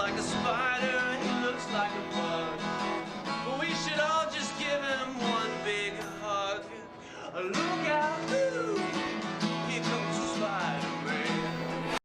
like a spider and he looks like a bug. But we should all just give him one big hug. Look out, ooh, here comes the Spider-Man.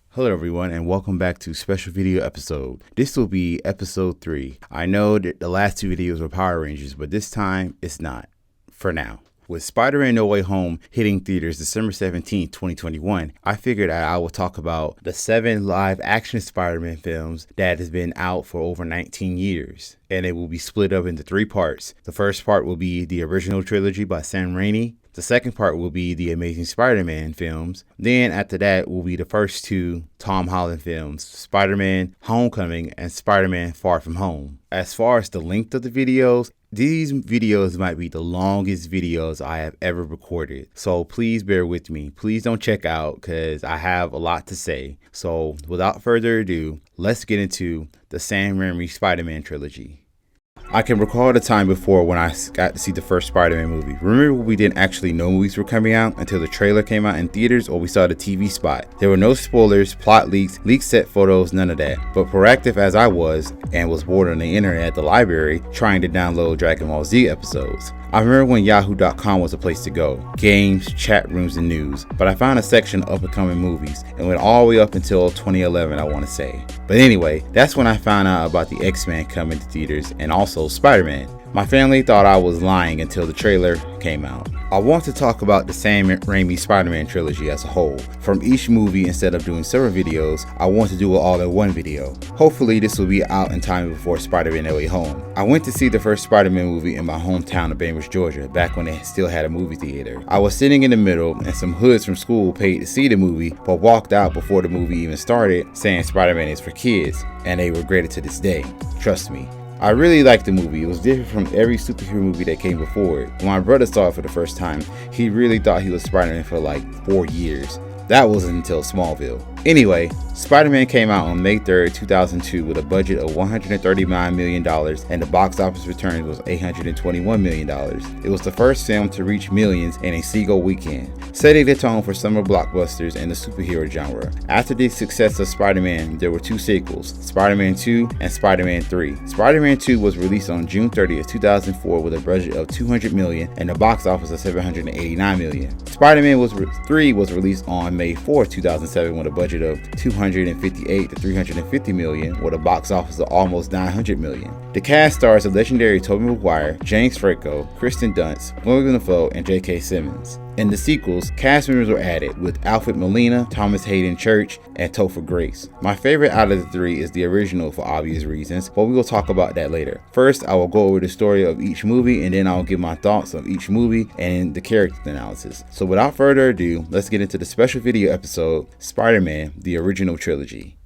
Hello everyone and welcome back to special video episode. This will be episode 3. I know that the last 2 videos were Power Rangers, but this time it's not, for now. With Spider-Man No Way Home hitting theaters December 17, 2021, I figured I will talk about the 7 live action Spider-Man films that has been out for over 19 years. And it will be split up into 3 parts. The first part will be the original trilogy by Sam Raimi. The second part will be the Amazing Spider-Man films. Then after that will be the first 2 Tom Holland films, Spider-Man Homecoming and Spider-Man Far From Home. As far as the length of the videos, these videos might be the longest videos I have ever recorded. So please bear with me. Please don't check out because I have a lot to say. So without further ado, let's get into the Sam Raimi Spider-Man trilogy. I can recall the time before when I got to see the first Spider-Man movie. Remember when we didn't actually know movies were coming out until the trailer came out in theaters or we saw the TV spot. There were no spoilers, plot leaks, leaked set photos, none of that. But proactive as I was and was bored on the internet at the library trying to download Dragon Ball Z episodes. I remember when yahoo.com was a place to go. Games, chat rooms, and news. But I found a section of up-and-coming movies and went all the way up until 2011, I want to say. But anyway, that's when I found out about the X-Men coming to theaters and also Spider-Man. My family thought I was lying until the trailer came out. I want to talk about the Sam Raimi Spider-Man trilogy as a whole. From each movie, instead of doing several videos, I want to do it all in one video. Hopefully this will be out in time before Spider-Man No Way Home. I went to see the first Spider-Man movie in my hometown of Bainbridge, Georgia, back when they still had a movie theater. I was sitting in the middle and some hoods from school paid to see the movie, but walked out before the movie even started saying Spider-Man is for kids, and they regret it to this day. Trust me. I really liked the movie. It was different from every superhero movie that came before it. When my brother saw it for the first time, he really thought he was Spider-Man for like 4 years. That wasn't until Smallville. Anyway, Spider-Man came out on May 3rd, 2002 with a budget of $139 million and the box office return was $821 million. It was the first film to reach millions in a single weekend, setting the tone for summer blockbusters in the superhero genre. After the success of Spider-Man, there were 2 sequels, Spider-Man 2 and Spider-Man 3. Spider-Man 2 was released on June 30th, 2004 with a budget of $200 million and a box office of $789 million. Spider-Man 3 was released on May 4th, 2007 with a budget of $258 to $350 million with a box office of almost $900 million. The cast stars the legendary Tobey McGuire, James Franco, Kristen Dunst, William Dafoe, and J.K. Simmons. In the sequels, cast members were added with Alfred Molina, Thomas Hayden Church, and Topher Grace. My favorite out of the 3 is the original for obvious reasons, but we will talk about that later. First, I will go over the story of each movie and then I will give my thoughts on each movie and the character analysis. So without further ado, let's get into the special video episode, Spider-Man, the original trilogy.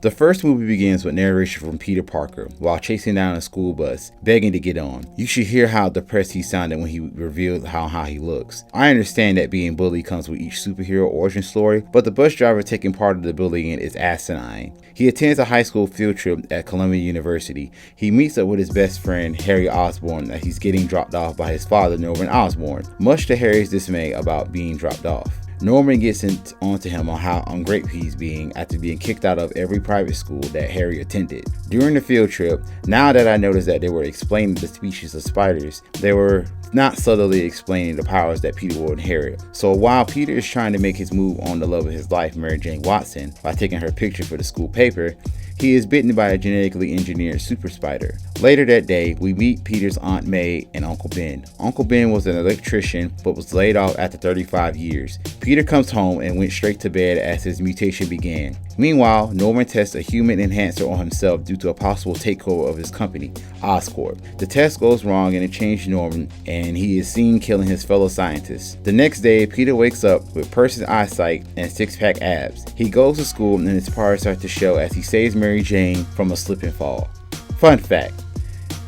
The first movie begins with narration from Peter Parker while chasing down a school bus, begging to get on. You should hear how depressed he sounded when he revealed how high he looks. I understand that being bullied comes with each superhero origin story, but the bus driver taking part of the bullying is asinine. He attends a high school field trip at Columbia University. He meets up with his best friend Harry Osborn as he's getting dropped off by his father Norman Osborn, much to Harry's dismay about being dropped off. Norman gets onto him on how ungrateful he's being after being kicked out of every private school that Harry attended. During the field trip, now that I noticed that they were explaining the species of spiders, they were not subtly explaining the powers that Peter will inherit. So while Peter is trying to make his move on the love of his life, Mary Jane Watson, by taking her picture for the school paper, he is bitten by a genetically engineered super spider. Later that day, we meet Peter's Aunt May and Uncle Ben. Uncle Ben was an electrician but was laid off after 35 years. Peter comes home and went straight to bed as his mutation began. Meanwhile, Norman tests a human enhancer on himself due to a possible takeover of his company, Oscorp. The test goes wrong and it changes Norman, and he is seen killing his fellow scientists. The next day, Peter wakes up with person's eyesight and six-pack abs. He goes to school and his powers start to show as he saves Mary Jane from a slip and fall. Fun fact,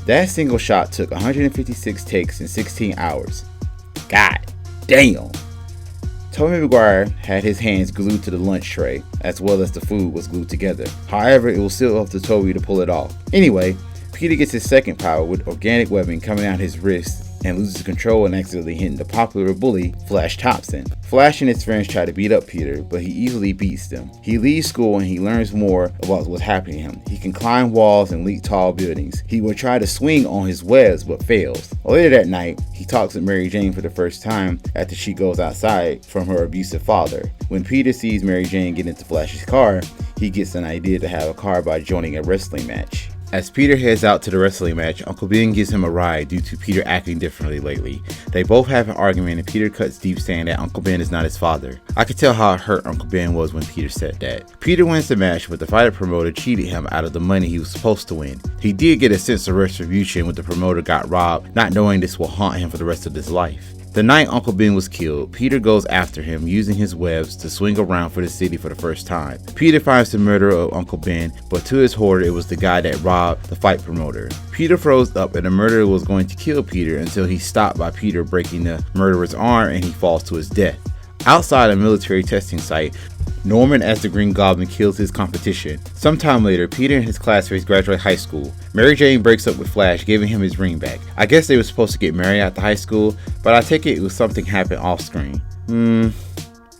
that single shot took 156 takes in 16 hours. God damn! Tobey McGuire had his hands glued to the lunch tray, as well as the food was glued together. However, it was still up to Tobey to pull it off. Anyway, Peter gets his second power with organic webbing coming out his wrist and loses control and accidentally hitting the popular bully, Flash Thompson. Flash and his friends try to beat up Peter, but he easily beats them. He leaves school and he learns more about what's happening to him. He can climb walls and leap tall buildings. He will try to swing on his webs, but fails. Later that night, he talks with Mary Jane for the first time after she goes outside from her abusive father. When Peter sees Mary Jane get into Flash's car, he gets an idea to have a car by joining a wrestling match. As Peter heads out to the wrestling match, Uncle Ben gives him a ride due to Peter acting differently lately. They both have an argument and Peter cuts deep saying that Uncle Ben is not his father. I could tell how hurt Uncle Ben was when Peter said that. Peter wins the match, but the fighter promoter cheated him out of the money he was supposed to win. He did get a sense of retribution when the promoter got robbed, not knowing this will haunt him for the rest of his life. The night Uncle Ben was killed, Peter goes after him using his webs to swing around for the city for the first time. Peter finds the murderer of Uncle Ben, but to his horror it was the guy that robbed the fight promoter. Peter froze up and the murderer was going to kill Peter until he's stopped by Peter breaking the murderer's arm and he falls to his death. Outside a military testing site, Norman as the Green Goblin kills his competition. Sometime later, Peter and his classmates graduate high school. Mary Jane breaks up with Flash, giving him his ring back. I guess they were supposed to get married after high school, but I take it was something happened off screen.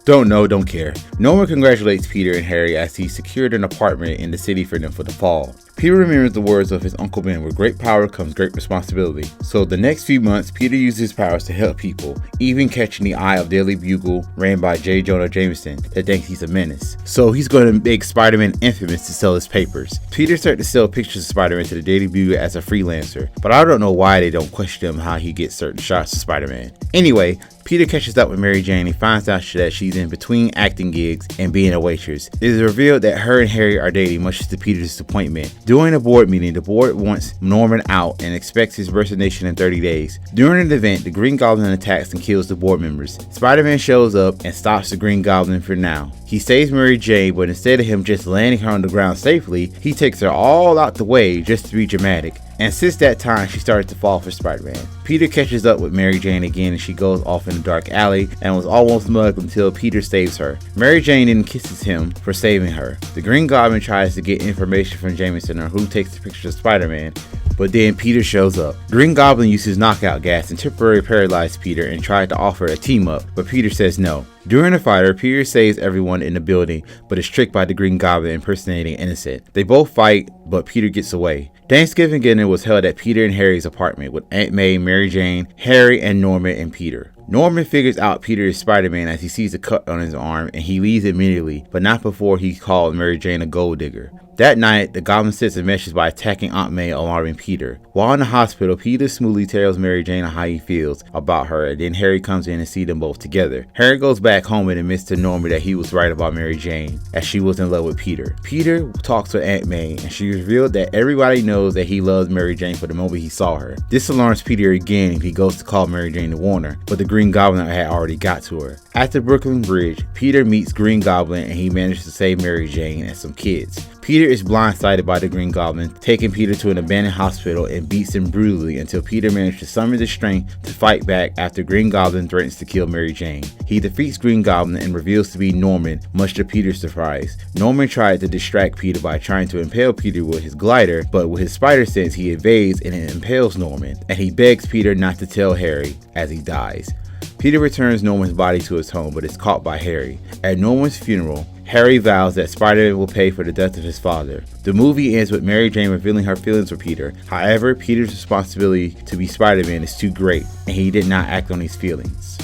Don't know, don't care. Norman congratulates Peter and Harry as he secured an apartment in the city for them for the fall. Peter remembers the words of his Uncle Ben, with great power comes great responsibility. So the next few months, Peter uses his powers to help people, even catching the eye of Daily Bugle ran by J. Jonah Jameson that thinks he's a menace. So he's going to make Spider-Man infamous to sell his papers. Peter started to sell pictures of Spider-Man to the Daily Bugle as a freelancer, but I don't know why they don't question him how he gets certain shots of Spider-Man. Anyway, Peter catches up with Mary Jane and finds out that she's in between acting gigs and being a waitress. It is revealed that her and Harry are dating, much to Peter's disappointment. During a board meeting, the board wants Norman out and expects his resignation in 30 days. During an event, the Green Goblin attacks and kills the board members. Spider-Man shows up and stops the Green Goblin for now. He saves Mary Jane, but instead of him just landing her on the ground safely, he takes her all out the way just to be dramatic. And since that time, she started to fall for Spider-Man. Peter catches up with Mary Jane again and she goes off in a dark alley and was almost mugged until Peter saves her. Mary Jane then kisses him for saving her. The Green Goblin tries to get information from Jameson on who takes the picture of Spider-Man, but then Peter shows up. Green Goblin uses knockout gas and temporarily paralyzed Peter and tried to offer a team up, but Peter says no. During the fight, Peter saves everyone in the building, but is tricked by the Green Goblin impersonating Innocent. They both fight, but Peter gets away. Thanksgiving dinner was held at Peter and Harry's apartment with Aunt May, Mary Jane, Harry, and Norman and Peter. Norman figures out Peter is Spider-Man as he sees a cut on his arm and he leaves immediately, but not before he called Mary Jane a gold digger. That night, the Goblin sends a message by attacking Aunt May, alarming Peter. While in the hospital, Peter smoothly tells Mary Jane how he feels about her, and then Harry comes in and sees them both together. Harry goes back home and admits to Norman that he was right about Mary Jane, as she was in love with Peter. Peter talks with Aunt May, and she revealed that everybody knows that he loves Mary Jane for the moment he saw her. This alarms Peter again and he goes to call Mary Jane to warn her, but the Green Goblin had already got to her. At the Brooklyn Bridge, Peter meets Green Goblin and he manages to save Mary Jane and some kids. Peter is blindsided by the Green Goblin, taking Peter to an abandoned hospital and beats him brutally until Peter manages to summon the strength to fight back after Green Goblin threatens to kill Mary Jane. He defeats Green Goblin and reveals to be Norman, much to Peter's surprise. Norman tried to distract Peter by trying to impale Peter with his glider, but with his spider sense he evades and it impales Norman, and he begs Peter not to tell Harry as he dies. Peter returns Norman's body to his home, but is caught by Harry. At Norman's funeral, Harry vows that Spider-Man will pay for the death of his father. The movie ends with Mary Jane revealing her feelings for Peter. However, Peter's responsibility to be Spider-Man is too great, and he did not act on these feelings.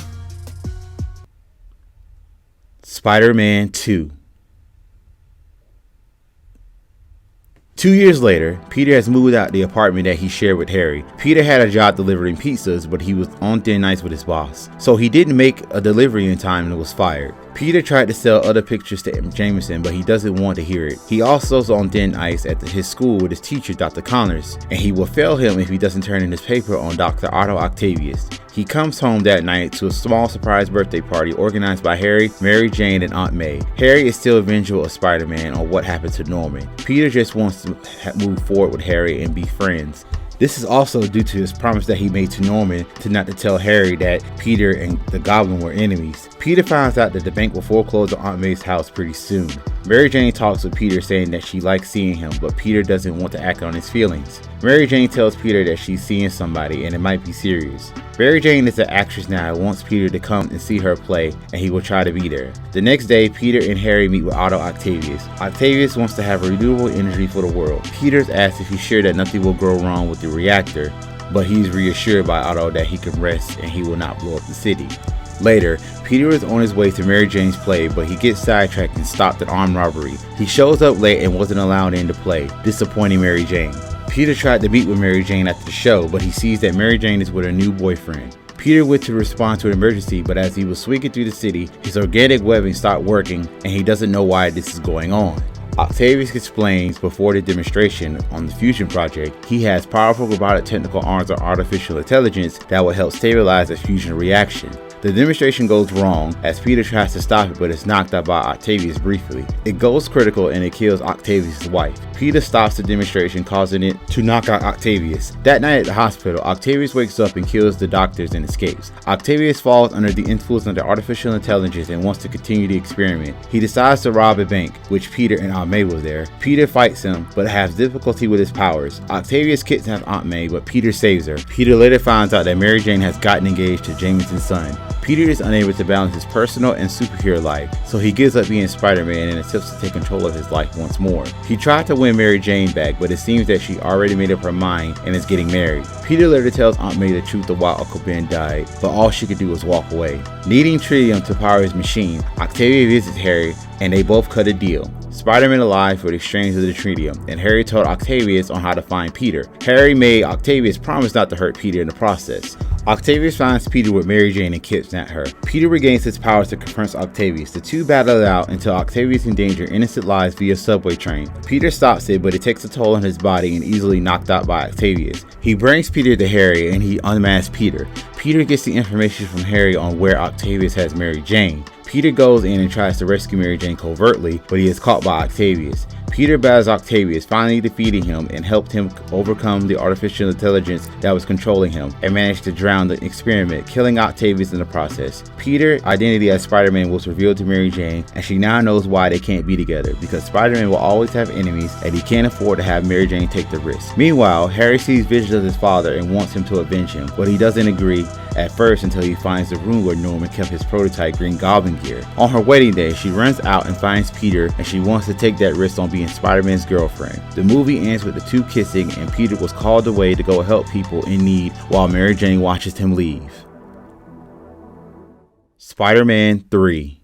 Spider-Man 2. 2 years later, Peter has moved out the apartment that he shared with Harry. Peter had a job delivering pizzas, but he was on thin ice with his boss. So he didn't make a delivery in time and was fired. Peter tried to sell other pictures to Jameson, but he doesn't want to hear it. He also is on thin ice at his school with his teacher, Dr. Connors, and he will fail him if he doesn't turn in his paper on Dr. Otto Octavius. He comes home that night to a small surprise birthday party organized by Harry, Mary Jane, and Aunt May. Harry is still vengeful of Spider-Man on what happened to Norman. Peter just wants to move forward with Harry and be friends. This is also due to his promise that he made to Norman to not to tell Harry that Peter and the Goblin were enemies. Peter finds out that the bank will foreclose on Aunt May's house pretty soon. Mary Jane talks with Peter saying that she likes seeing him, but Peter doesn't want to act on his feelings. Mary Jane tells Peter that she's seeing somebody and it might be serious. Mary Jane is an actress now and wants Peter to come and see her play, and he will try to be there. The next day, Peter and Harry meet with Otto Octavius. Octavius wants to have renewable energy for the world. Peter's asked if he's sure that nothing will go wrong with the reactor, but he's reassured by Otto that he can rest and he will not blow up the city. Later, Peter is on his way to Mary Jane's play, but he gets sidetracked and stopped at armed robbery. He shows up late and wasn't allowed in to play, disappointing Mary Jane. Peter tried to meet with Mary Jane after the show, but he sees that Mary Jane is with her new boyfriend. Peter went to respond to an emergency, but as he was swinging through the city, his organic webbing stopped working and he doesn't know why this is going on. Octavius explains before the demonstration on the Fusion Project, he has powerful robotic technical arms or artificial intelligence that will help stabilize a fusion reaction. The demonstration goes wrong as Peter tries to stop it but is knocked out by Octavius briefly. It goes critical and it kills Octavius' wife. Peter stops the demonstration, causing it to knock out Octavius. That night at the hospital, Octavius wakes up and kills the doctors and escapes. Octavius falls under the influence of the artificial intelligence and wants to continue the experiment. He decides to rob a bank, which Peter and Aunt May was there. Peter fights him but has difficulty with his powers. Octavius kidnaps Aunt May, but Peter saves her. Peter later finds out that Mary Jane has gotten engaged to Jameson's son. Peter is unable to balance his personal and superhero life, so he gives up being Spider-Man and attempts to take control of his life once more. He tried to win Mary Jane back, but it seems that she already made up her mind and is getting married. Peter later tells Aunt May the truth of why Uncle Ben died, but all she could do was walk away. Needing Trilogy to power his machine, Octavia visits Harry and they both cut a deal. Spider-Man alive for the exchange of the tritium, and Harry told Octavius on how to find Peter. Harry made Octavius promise not to hurt Peter in the process. Octavius finds Peter with Mary Jane and kidnaps her. Peter regains his powers to confront Octavius. The two battle it out until Octavius endangers innocent lives via subway train. Peter stops it, but it takes a toll on his body and easily knocked out by Octavius. He brings Peter to Harry and he unmasks Peter. Peter gets the information from Harry on where Octavius has Mary Jane. Peter goes in and tries to rescue Mary Jane covertly, but he is caught by Octavius. Peter battles Octavius, finally defeating him and helped him overcome the artificial intelligence that was controlling him and managed to drown the experiment, killing Octavius in the process. Peter's identity as Spider-Man was revealed to Mary Jane, and she now knows why they can't be together, because Spider-Man will always have enemies and he can't afford to have Mary Jane take the risk. Meanwhile, Harry sees visions of his father and wants him to avenge him, but he doesn't agree at first until he finds the room where Norman kept his prototype Green Goblin gear. On her wedding day, she runs out and finds Peter, and she wants to take that risk on being Spider-Man's girlfriend. The movie ends with the two kissing, and Peter was called away to go help people in need while Mary Jane watches him leave. Spider-Man 3.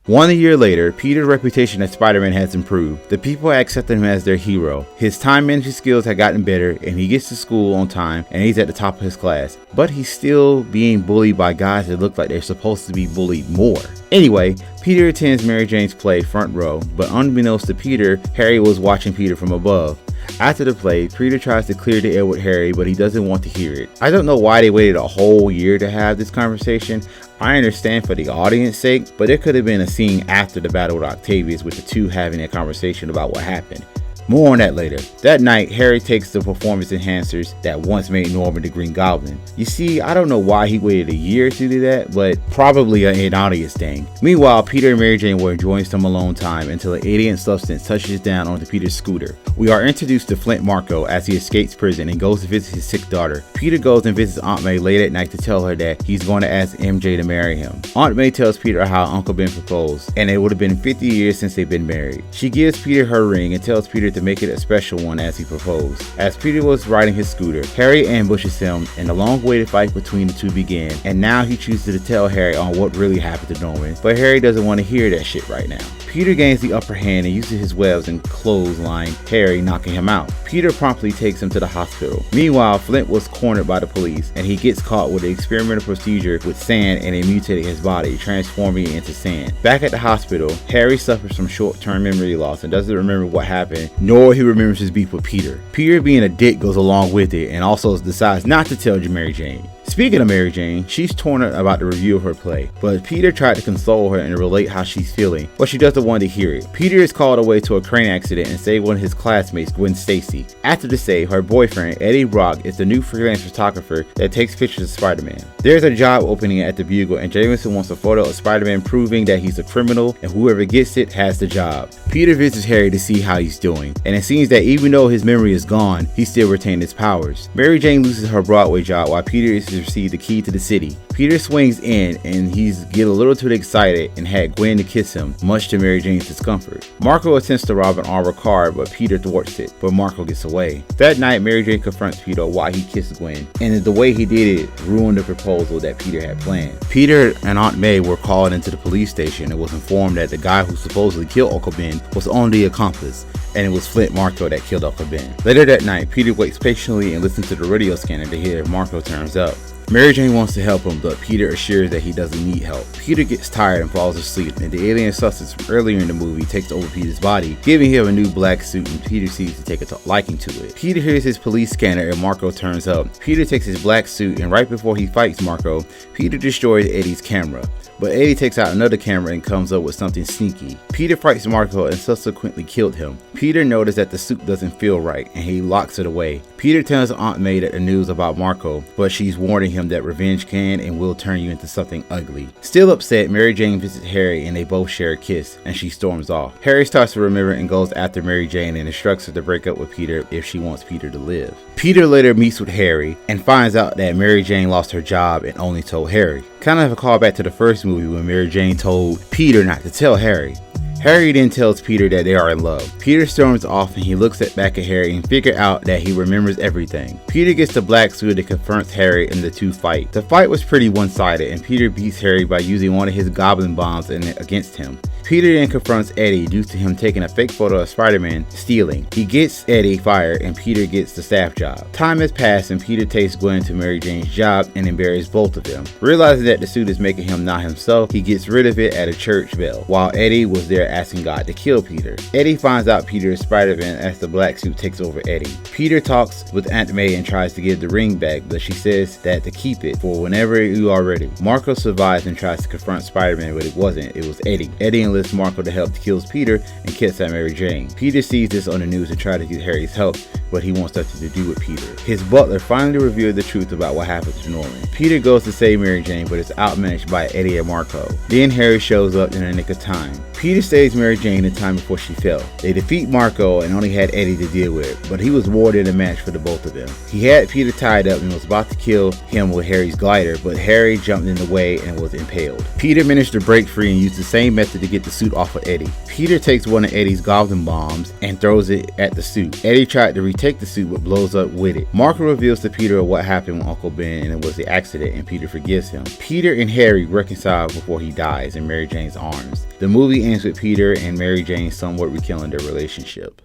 1 year later, Peter's reputation as Spider-Man has improved. The people accepted him as their hero. His time management skills have gotten better, and he gets to school on time, and he's at the top of his class. But he's still being bullied by guys that look like they're supposed to be bullied more. Anyway, Peter attends Mary Jane's play front row, but unbeknownst to Peter, Harry was watching Peter from above. After the play, Peter tries to clear the air with Harry, but he doesn't want to hear it. I don't know why they waited a whole year to have this conversation. I understand for the audience's sake, but there could have been a scene after the battle with Octavius with the two having a conversation about what happened. More on that later. That night, Harry takes the performance enhancers that once made Norman the Green Goblin. You see, I don't know why he waited a year to do that, but probably an audience thing. Meanwhile, Peter and Mary Jane were enjoying some alone time until an alien substance touches down onto Peter's scooter. We are introduced to Flint Marko as he escapes prison and goes to visit his sick daughter. Peter goes and visits Aunt May late at night to tell her that he's going to ask MJ to marry him. Aunt May tells Peter how Uncle Ben proposed, and it would have been 50 years since they've been married. She gives Peter her ring and tells Peter to make it a special one as he proposed. As Peter was riding his scooter, Harry ambushes him and a long-awaited fight between the two began, and now he chooses to tell Harry on what really happened to Norman, but Harry doesn't want to hear that shit right now. Peter gains the upper hand and uses his webs and clothesline Harry, knocking him out. Peter promptly takes him to the hospital. Meanwhile, Flint was cornered by the police, and he gets caught with an experimental procedure with sand, and it mutated his body, transforming it into sand. Back at the hospital, Harry suffers from short-term memory loss and doesn't remember what happened, nor he remembers his beef with Peter. Peter, being a dick, goes along with it and also decides not to tell Mary Jane. Speaking of Mary Jane, she's torn up about the review of her play, but Peter tried to console her and relate how she's feeling, but she doesn't want to hear it. Peter is called away to a crane accident and saved one of his classmates, Gwen Stacy. After the save, her boyfriend, Eddie Brock, is the new freelance photographer that takes pictures of Spider-Man. There's a job opening at the Bugle, and Jameson wants a photo of Spider-Man proving that he's a criminal, and whoever gets it has the job. Peter visits Harry to see how he's doing, and it seems that even though his memory is gone, he still retained his powers. Mary Jane loses her Broadway job while Peter is to receive the key to the city. Peter swings in and he's get a little too excited and had Gwen to kiss him, much to Mary Jane's discomfort. Marco attempts to rob an armored car, but Peter thwarts it, but Marco gets away. That night, Mary Jane confronts Peter why he kissed Gwen, and the way he did it ruined the proposal that Peter had planned. Peter and Aunt May were called into the police station and was informed that the guy who supposedly killed Uncle Ben was only the accomplice, and it was Flint Marco that killed Uncle Ben. Later that night, Peter waits patiently and listens to the radio scanner to hear if Marco turns up. Mary Jane wants to help him, but Peter assures that he doesn't need help. Peter gets tired and falls asleep, and the alien substance from earlier in the movie takes over Peter's body, giving him a new black suit, and Peter seems to take a liking to it. Peter hears his police scanner and Marco turns up. Peter takes his black suit, and right before he fights Marco, Peter destroys Eddie's camera. But Eddie takes out another camera and comes up with something sneaky. Peter fights Marco and subsequently killed him. Peter noticed that the suit doesn't feel right and he locks it away. Peter tells Aunt May that the news about Marco, but she's warning him that revenge can and will turn you into something ugly. Still upset, Mary Jane visits Harry and they both share a kiss, and she storms off. Harry starts to remember and goes after Mary Jane and instructs her to break up with Peter if she wants Peter to live. Peter later meets with Harry and finds out that Mary Jane lost her job and only told Harry. Kind of a callback to the first movie when Mary Jane told Peter not to tell Harry. Harry then tells Peter that they are in love. Peter storms off and he looks back at Harry and figures out that he remembers everything. Peter gets the black suit and confronts Harry and the two fight. The fight was pretty one-sided and Peter beats Harry by using one of his goblin bombs against him. Peter then confronts Eddie due to him taking a fake photo of Spider-Man stealing. He gets Eddie fired and Peter gets the staff job. Time has passed and Peter takes Gwen to Mary Jane's job and embarrasses both of them. Realizing that the suit is making him not himself, he gets rid of it at a church bell, while Eddie was there asking God to kill Peter. Eddie finds out Peter is Spider-Man as the black suit takes over Eddie. Peter talks with Aunt May and tries to give the ring back, but she says that to keep it for whenever you are ready. Marco survives and tries to confront Spider-Man, but it wasn't. It was Eddie. Eddie enlists Marco to help kills Peter and kicks at Mary Jane. Peter sees this on the news and tries to get Harry's help, but he wants nothing to do with Peter. His butler finally revealed the truth about what happened to Norman. Peter goes to save Mary Jane, but is outmatched by Eddie and Marco. Then Harry shows up in the nick of time. Peter saves Mary Jane in time before she fell. They defeat Marco and only had Eddie to deal with, but he was more than a match for the both of them. He had Peter tied up and was about to kill him with Harry's glider, but Harry jumped in the way and was impaled. Peter managed to break free and used the same method to get the suit off of Eddie. Peter takes one of Eddie's goblin bombs and throws it at the suit. Eddie tried to retake the suit but blows up with it. Marco reveals to Peter what happened with Uncle Ben and it was the accident, and Peter forgives him. Peter and Harry reconcile before he dies in Mary Jane's arms. The movie ends with Peter and Mary Jane somewhat rekindling their relationship.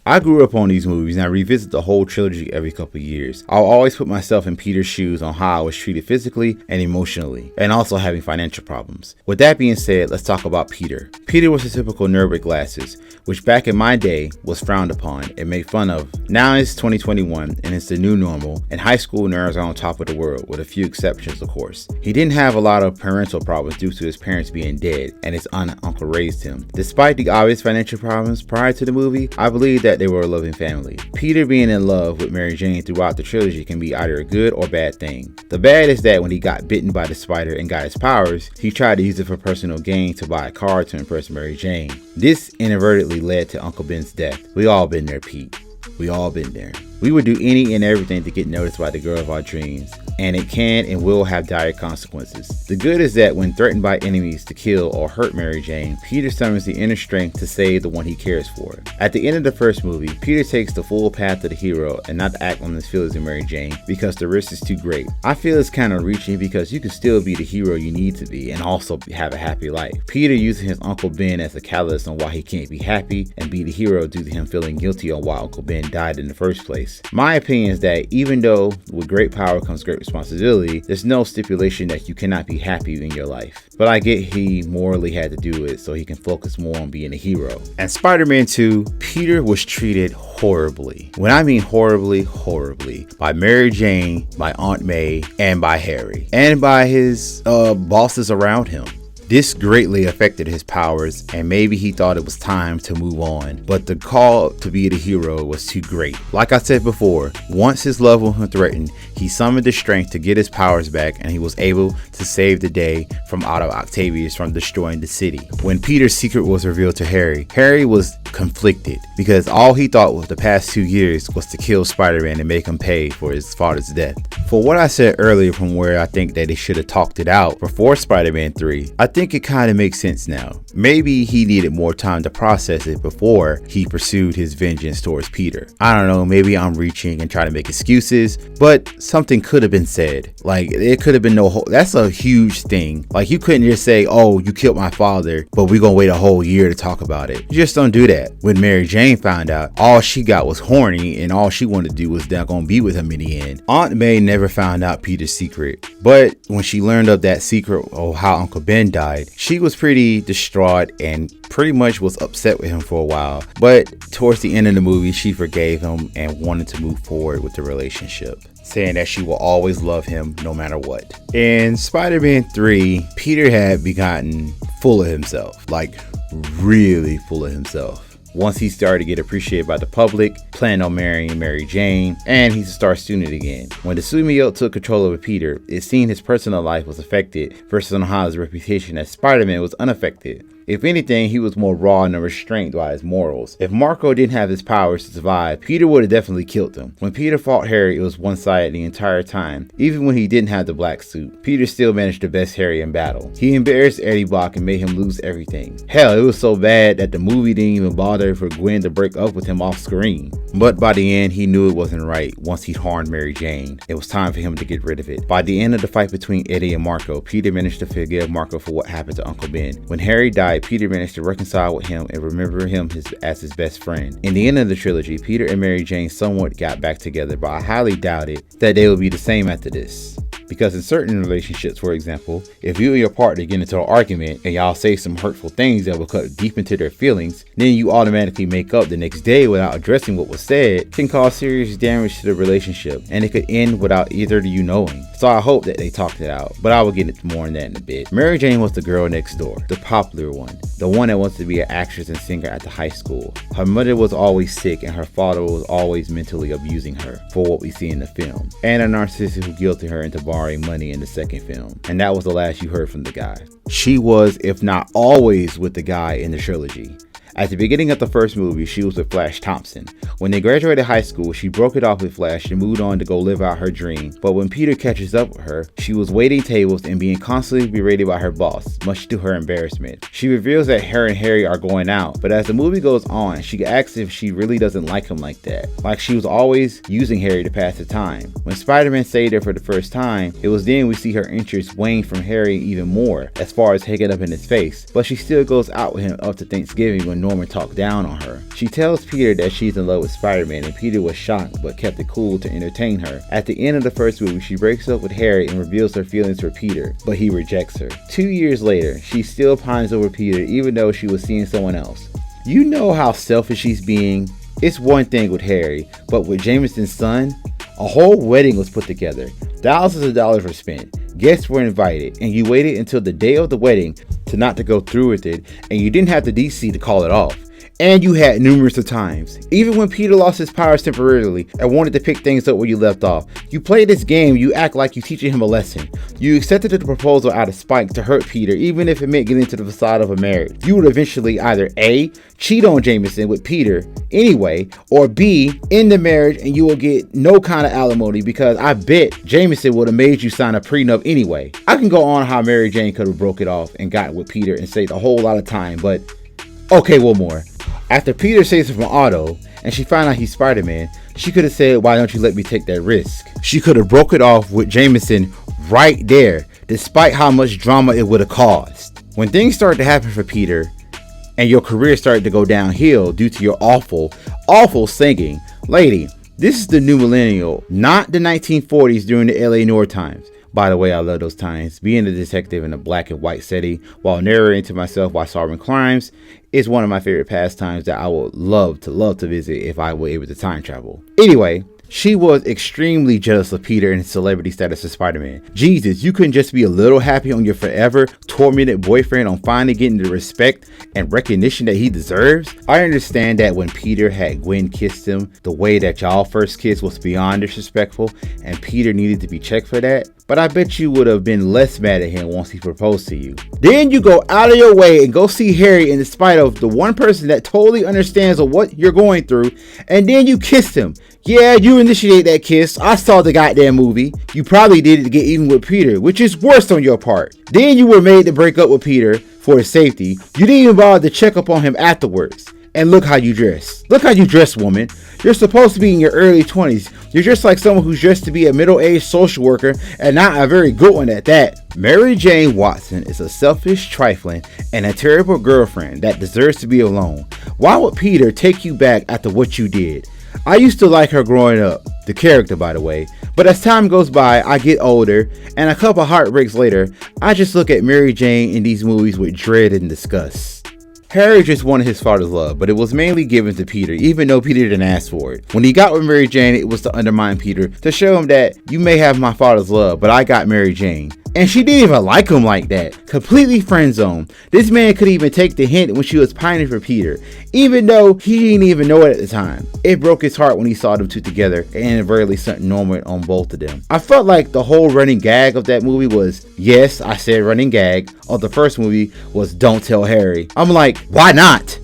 I grew up on these movies and I revisit the whole trilogy every couple of years. I'll always put myself in Peter's shoes on how I was treated physically and emotionally, and also having financial problems. With that being said, let's talk about Peter. Peter was a typical nerd with glasses, which back in my day was frowned upon and made fun of. Now it's 2021 and it's the new normal, and high school nerds are on top of the world, with a few exceptions of course. He didn't have a lot of parental problems due to his parents being dead, and his aunt and uncle raised him. Despite the obvious financial problems prior to the movie, I believe that they were a loving family. Peter being in love with Mary Jane throughout the trilogy can be either a good or bad thing. The bad is that when he got bitten by the spider and got his powers, he tried to use it for personal gain to buy a car to impress Mary Jane. This inadvertently led to Uncle Ben's death. We all been there, Pete. We all been there. We would do any and everything to get noticed by the girl of our dreams, and it can and will have dire consequences. The good is that when threatened by enemies to kill or hurt Mary Jane, Peter summons the inner strength to save the one he cares for. At the end of the first movie, Peter takes the full path of the hero and not to act on his feelings in Mary Jane because the risk is too great. I feel it's kind of reaching because you can still be the hero you need to be and also have a happy life. Peter using his Uncle Ben as a catalyst on why he can't be happy and be the hero due to him feeling guilty on why Uncle Ben died in the first place. My opinion is that even though with great power comes great responsibility, there's no stipulation that you cannot be happy in your life. But I get he morally had to do it so he can focus more on being a hero. And Spider-Man 2, Peter was treated horribly. When I mean horribly, horribly. By Mary Jane, by Aunt May, and by Harry. And by his bosses around him. This greatly affected his powers, and maybe he thought it was time to move on, but the call to be the hero was too great. Like I said before, once his loved one was threatened, he summoned the strength to get his powers back, and he was able to save the day from Otto Octavius from destroying the city. When Peter's secret was revealed to Harry, Harry was conflicted because all he thought with the past 2 years was to kill Spider-Man and make him pay for his father's death. For what I said earlier, from where I think that they should have talked it out before Spider-Man 3, I think it kind of makes sense now. Maybe he needed more time to process it before he pursued his vengeance towards Peter. I don't know, maybe I'm reaching and trying to make excuses, but something could have been said. Like, it could have been that's a huge thing. Like, you couldn't just say, oh, you killed my father, but we're gonna wait a whole year to talk about it. You just don't do that. When Mary Jane found out, all she got was horny, and all she wanted to do was not gonna be with him in the end. Aunt May never found out Peter's secret, but when she learned of that secret of how Uncle Ben died, she was pretty distraught and pretty much was upset with him for a while. But towards the end of the movie, she forgave him and wanted to move forward with the relationship, saying that she will always love him no matter what. In Spider-Man 3, Peter had gotten full of himself, like really full of himself. Once he started to get appreciated by the public, planned on marrying Mary Jane, and he's a star student again. When the symbiote took control over Peter, it seemed his personal life was affected versus on how his reputation as Spider-Man was unaffected. If anything, he was more raw and restrained by his morals. If Marco didn't have his powers to survive, Peter would have definitely killed him. When Peter fought Harry, it was one-sided the entire time. Even when he didn't have the black suit, Peter still managed to best Harry in battle. He embarrassed Eddie Brock and made him lose everything. Hell, it was so bad that the movie didn't even bother for Gwen to break up with him off screen. But by the end, he knew it wasn't right. Once he harmed Mary Jane, it was time for him to get rid of it. By the end of the fight between Eddie and Marco, Peter managed to forgive Marco for what happened to Uncle Ben. When Harry died, Peter managed to reconcile with him and remember him as his best friend. In the end of the trilogy, Peter and Mary Jane somewhat got back together, but I highly doubt it that they will be the same after this. Because in certain relationships, for example, if you and your partner get into an argument and y'all say some hurtful things that will cut deep into their feelings, then you automatically make up the next day without addressing what was said, can cause serious damage to the relationship, and it could end without either of you knowing. So I hope that they talked it out, but I will get into more on that in a bit. Mary Jane was the girl next door, the popular one, the one that wants to be an actress and singer at the high school. Her mother was always sick and her father was always mentally abusing her, for what we see in the film, and a narcissist who guilted her into borrowing money in the second film, and that was the last you heard from the guy. She was, if not always, with the guy in the trilogy. At the beginning of the first movie, she was with Flash Thompson. When they graduated high school, she broke it off with Flash and moved on to go live out her dream. But when Peter catches up with her, she was waiting tables and being constantly berated by her boss, much to her embarrassment. She reveals that her and Harry are going out, but as the movie goes on, she asks if she really doesn't like him like that. Like she was always using Harry to pass the time. When Spider-Man saved her for the first time, it was then we see her interest wane from Harry even more, as far as hanging up in his face. But she still goes out with him up to Thanksgiving when Norman talked down on her. She tells Peter that she's in love with Spider-Man, and Peter was shocked but kept it cool to entertain her. At the end of the first movie, she breaks up with Harry and reveals her feelings for Peter, but he rejects her. 2 years later, she still pines over Peter even though she was seeing someone else. You know how selfish she's being? It's one thing with Harry, but with Jameson's son, a whole wedding was put together. Thousands of dollars were spent. Guests were invited, and you waited until the day of the wedding to go through with it, and you didn't have the DC to call it off. And you had numerous of times. Even when Peter lost his powers temporarily and wanted to pick things up where you left off, you play this game, you act like you're teaching him a lesson. You accepted the proposal out of spite to hurt Peter, even if it meant getting into the facade of a marriage. You would eventually either A, cheat on Jameson with Peter anyway, or B, end the marriage and you will get no kind of alimony, because I bet Jameson would have made you sign a prenup anyway. I can go on how Mary Jane could have broke it off and got with Peter and saved a whole lot of time, but okay, one more. After Peter saves her from Otto and she found out he's Spider-Man, she could have said, why don't you let me take that risk? She could have broke it off with Jameson right there, despite how much drama it would have caused. When things started to happen for Peter and your career started to go downhill due to your awful singing, lady, This is the new millennial, not the 1940s during the LA Noir times. By the way, I love those times. Being a detective in a black and white setting while narrating to myself while solving crimes is one of my favorite pastimes that I would love to visit if I were able to time travel. Anyway, she was extremely jealous of Peter and his celebrity status as Spider-Man. Jesus, you couldn't just be a little happy on your forever tormented boyfriend on finally getting the respect and recognition that he deserves? I understand that when Peter had Gwen kissed him, the way that y'all first kissed was beyond disrespectful and Peter needed to be checked for that. But I bet you would have been less mad at him once he proposed to you. Then you go out of your way and go see Harry in spite of the one person that totally understands what you're going through, and then you kissed him. Yeah, you initiate that kiss. I saw the goddamn movie. You probably did it to get even with Peter, which is worse on your part. Then you were made to break up with Peter for his safety. You didn't even bother to check up on him afterwards. And look how you dress. Look how you dress, woman. You're supposed to be in your early 20s. You're just like someone who's dressed to be a middle-aged social worker, and not a very good one at that. Mary Jane Watson is a selfish, trifling, and a terrible girlfriend that deserves to be alone. Why would Peter take you back after what you did? I used to like her growing up, the character by the way, but as time goes by, I get older, and a couple heartbreaks later, I just look at Mary Jane in these movies with dread and disgust. Harry just wanted his father's love, but it was mainly given to Peter, even though Peter didn't ask for it. When he got with Mary Jane, it was to undermine Peter, to show him that you may have my father's love, but I got Mary Jane. And she didn't even like him like that. Completely friend zone. This man couldn't even take the hint when she was pining for Peter, even though he didn't even know it at the time. It broke his heart when he saw them two together and inadvertently sent Norman on both of them. I felt like the whole running gag of that movie was, yes, I said running gag, of the first movie was don't tell Harry. I'm like, why not?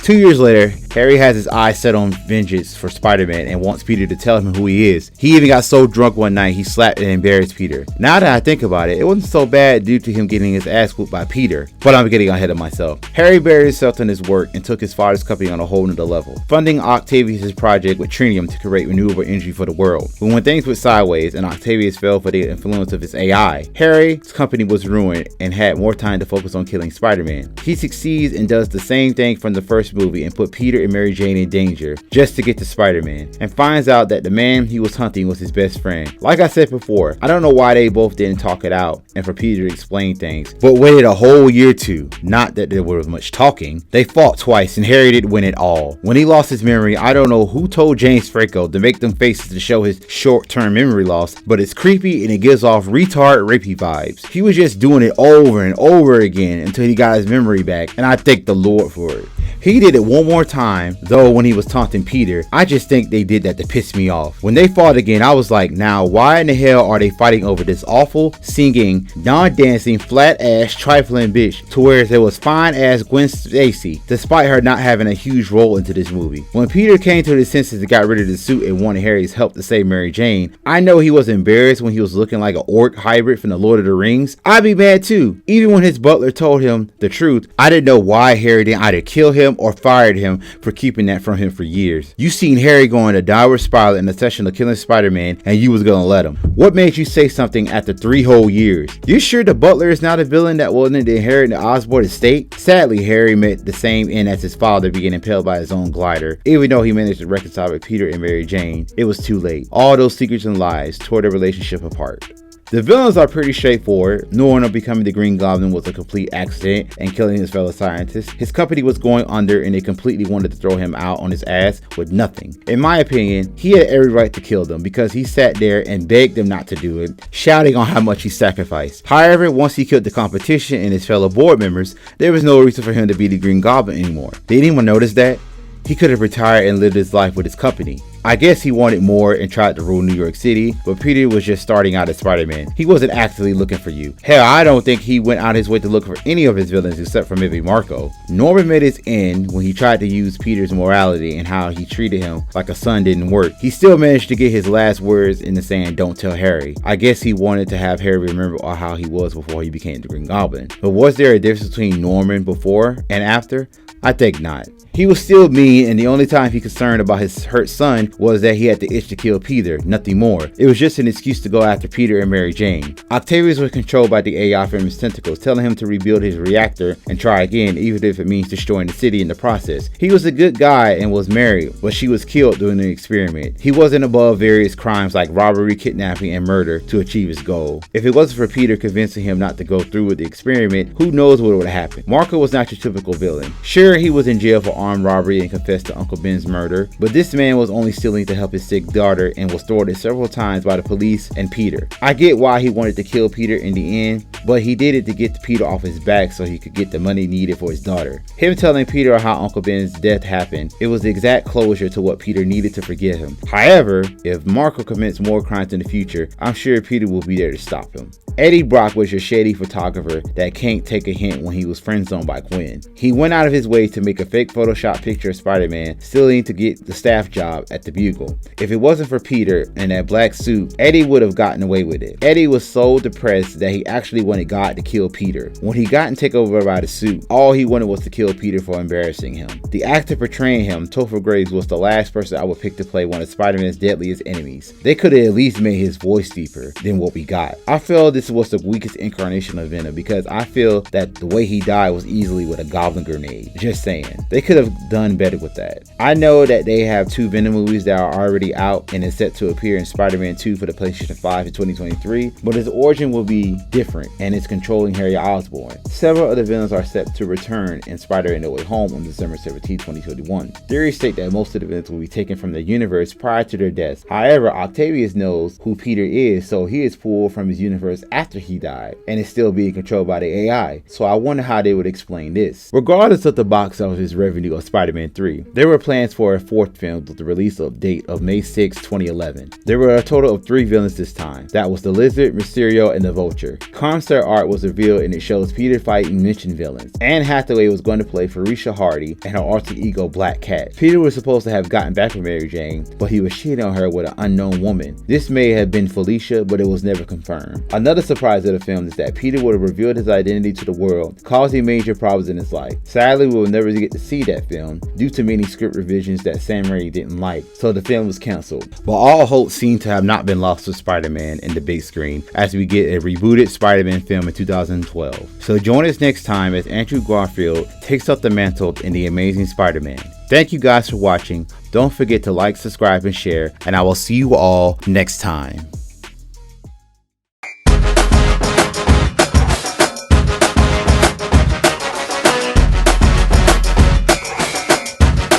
2 years later, Harry has his eyes set on vengeance for Spider-Man and wants Peter to tell him who he is. He even got so drunk one night he slapped and embarrassed Peter. Now that I think about it, it wasn't so bad due to him getting his ass whooped by Peter, but I'm getting ahead of myself. Harry buried himself in his work and took his father's company on a whole nother level, funding Octavius' project with Trinium to create renewable energy for the world. But when things went sideways and Octavius fell for the influence of his AI, Harry's company was ruined and had more time to focus on killing Spider-Man. He succeeds and does the same thing from the first movie and put Peter and Mary Jane in danger just to get to Spider-Man, and finds out that the man he was hunting was his best friend. Like I said before, I don't know why they both didn't talk it out and for Peter to explain things, but waited a whole year to. Not that there was much talking. They fought twice and Harry didn't win it all. When he lost his memory, I don't know who told James Franco to make them faces to show his short-term memory loss, but it's creepy and it gives off retard rapey vibes. He was just doing it over and over again until he got his memory back, and I thank the Lord for it. He did it one more time, though, when he was taunting Peter. I just think they did that to piss me off. When they fought again, I was like, now why in the hell are they fighting over this awful, singing, non-dancing, flat-ass, trifling bitch, to where there was fine-ass Gwen Stacy, despite her not having a huge role into this movie. When Peter came to his senses and got rid of the suit and wanted Harry's help to save Mary Jane, I know he was embarrassed when he was looking like an orc hybrid from the Lord of the Rings. I'd be mad too. Even when his butler told him the truth, I didn't know why Harry didn't either kill him or fired him for keeping that from him for years. You seen Harry going a downward spiral in the session of killing Spider-Man and you was gonna let him. What made you say something after 3 whole years? You sure the butler is not a villain that wanted to inherit the Osborn estate? Sadly, Harry met the same end as his father, being impaled by his own glider. Even though he managed to reconcile with Peter and Mary Jane, it was too late. All those secrets and lies tore their relationship apart. The villains are pretty straightforward. Norman becoming the Green Goblin was a complete accident and killing his fellow scientists. His company was going under and they completely wanted to throw him out on his ass with nothing. In my opinion, he had every right to kill them because he sat there and begged them not to do it, shouting on how much he sacrificed. However, once he killed the competition and his fellow board members, there was no reason for him to be the Green Goblin anymore. Did anyone notice that? He could have retired and lived his life with his company. I guess he wanted more and tried to rule New York City, but Peter was just starting out as Spider-Man. He wasn't actively looking for you. Hell, I don't think he went out his way to look for any of his villains except for maybe Marco. Norman met his end when he tried to use Peter's morality and how he treated him like a son didn't work. He still managed to get his last words in the saying, "Don't tell Harry." I guess he wanted to have Harry remember how he was before he became the Green Goblin. But was there a difference between Norman before and after? I think not. He was still mean, and the only time he concerned about his hurt son was that he had the itch to kill Peter, nothing more. It was just an excuse to go after Peter and Mary Jane. Octavius was controlled by the AI from his tentacles, telling him to rebuild his reactor and try again, even if it means destroying the city in the process. He was a good guy and was married, but she was killed during the experiment. He wasn't above various crimes like robbery, kidnapping, and murder to achieve his goal. If it wasn't for Peter convincing him not to go through with the experiment, who knows what would have happened. Marco was not your typical villain. Sure, he was in jail for armed robbery and confessed to Uncle Ben's murder, but this man was only stealing to help his sick daughter and was thwarted several times by the police and Peter. I get why he wanted to kill Peter in the end, but he did it to get Peter off his back so he could get the money needed for his daughter. Him telling Peter how Uncle Ben's death happened, it was the exact closure to what Peter needed to forgive him. However, if Marco commits more crimes in the future, I'm sure Peter will be there to stop him. Eddie Brock was your shady photographer that can't take a hint when he was friend-zoned by Gwen. He went out of his way to make a fake Photoshop picture of Spider-Man, stealing to get the staff job at the Bugle. If it wasn't for Peter and that black suit, Eddie would have gotten away with it. Eddie was so depressed that he actually wanted God to kill Peter. When he got taken over by the suit, all he wanted was to kill Peter for embarrassing him. The actor portraying him, Topher Graves, was the last person I would pick to play one of Spider-Man's deadliest enemies. They could have at least made his voice deeper than what we got. I feel this was the weakest incarnation of Venom because I feel that the way he died was easily with a goblin grenade. Just saying. They could have done better with that. I know that they have 2 Venom movies that are already out and is set to appear in Spider-Man 2 for the PlayStation 5 in 2023, but his origin will be different and it's controlling Harry Osborn. Several other villains are set to return in Spider-Man No Way Home on December 17, 2021. Theories state that most of the villains will be taken from the universe prior to their deaths. However, Octavius knows who Peter is, so he is pulled from his universe after he died and is still being controlled by the AI. So I wonder how they would explain this. Regardless of the box office revenue of Spider-Man 3, there were plans for a 4th film with the release date of May 6, 2011. There were a total of 3 villains this time. That was the Lizard, Mysterio, and the Vulture. Concept art was revealed and it shows Peter fighting mentioned villains. Anne Hathaway was going to play Felicia Hardy and her alter ego Black Cat. Peter was supposed to have gotten back with Mary Jane, but he was cheating on her with an unknown woman. This may have been Felicia, but it was never confirmed. Another surprise of the film is that Peter would have revealed his identity to the world, causing major problems in his life. Sadly, we will never get to see that film due to many script revisions that Sam Raimi didn't like, so the film was cancelled. But all hope seemed to have not been lost for Spider-Man in the big screen as we get a rebooted Spider-Man film in 2012. So join us next time as Andrew Garfield takes up the mantle in The Amazing Spider-Man. Thank you guys for watching. Don't forget to like, subscribe, and share, and I will see you all next time.